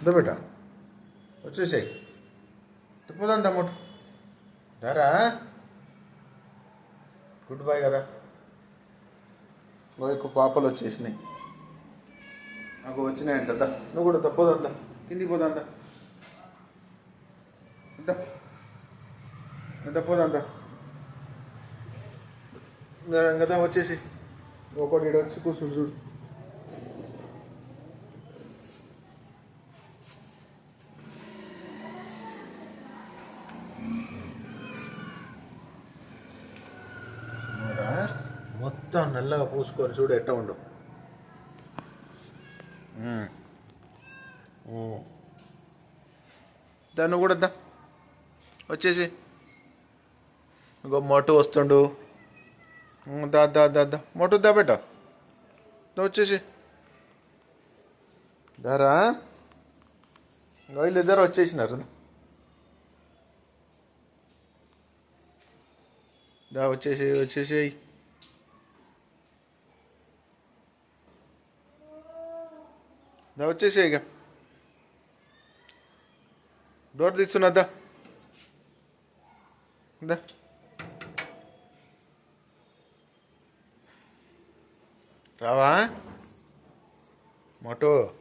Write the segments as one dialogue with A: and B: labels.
A: దో బేట వచ్చేసాయి తిప్పుదాం తమ్ముడు దారా గుడ్ బాయ్ కదా ఎక్కువ పాపలు వచ్చేసినాయి నాకు వచ్చినాయంట దా నువ్వు కూడా తప్పదా కిందికి పోదా తప్పదా కదా వచ్చేసి ఒకటి ఈడ వచ్చి కూర్చుని చూడు మొత్తం నల్లగా పూసుకొని చూడు ఎట్ట ఉండు దాన్ని కూడా దా వచ్చేసి ఇంకో మోటు వస్తుండు దా దా దా దా మోటు దా బేట వచ్చేసి దారా వీళ్ళిద్దరు వచ్చేసినారు దా వచ్చేసి దా వచ్చేసి ఇక డోర్ తీస్తున్నదా దా రావా మోటో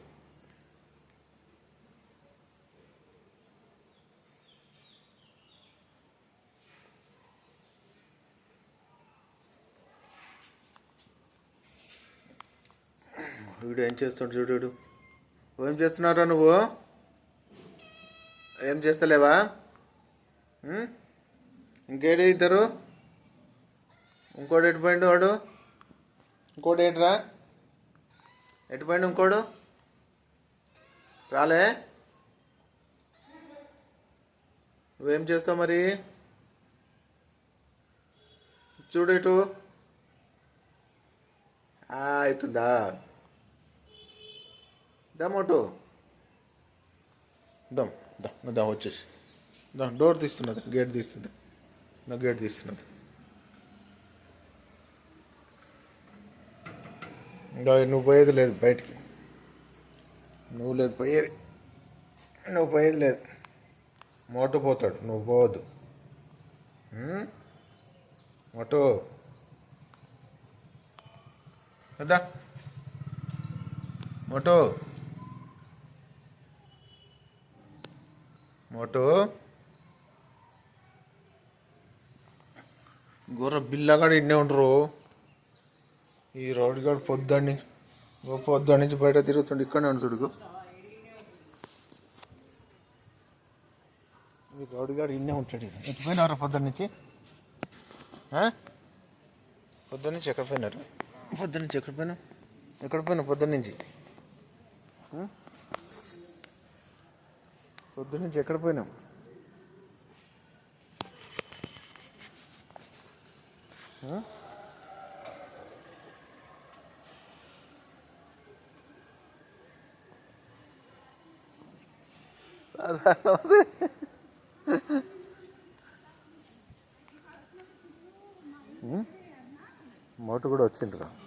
A: వీడు ఏం చేస్తాడు చూడు ఏం చేస్తున్నారా నువ్వు ఏం చేస్తలేవా ఇంకేటి ఇద్దరు ఇంకోటి ఎటు పోయిండు వాడు ఇంకోటి ఏంట్రా ఎటు పోయిండు ఇంకోడు రాలే నువ్వేం చేస్తావు మరి చూడు ఇటు అవుతుందా దా మోటు దా వచ్చేసి దా డోర్ తీస్తున్నది గేట్ తీస్తుంది నా గేట్ తీస్తున్నది నువ్వు పోయేది లేదు బయటికి నువ్వు పోయేది లేదు మోటు పోతాడు నువ్వు పోవద్దు మోటు కదా మోటు గొర్రె బిల్లగాడు ఇన్నే ఉండరు ఈ రౌడీగాడు పొద్దున్నీ నుంచి బయట తిరుగుతుండే ఇక్కడనే ఉంచుడుకు ఈ రౌడీగాడు ఇన్నే ఉంటాడు ఎట్టిపోయినారు పొద్దున్న నుంచి ఎక్కడ పోయినారు ఎక్కడ పోయినా పొద్దున్న నుంచి ఎక్కడ పోయినాం మోటు కూడా వచ్చిండ్రా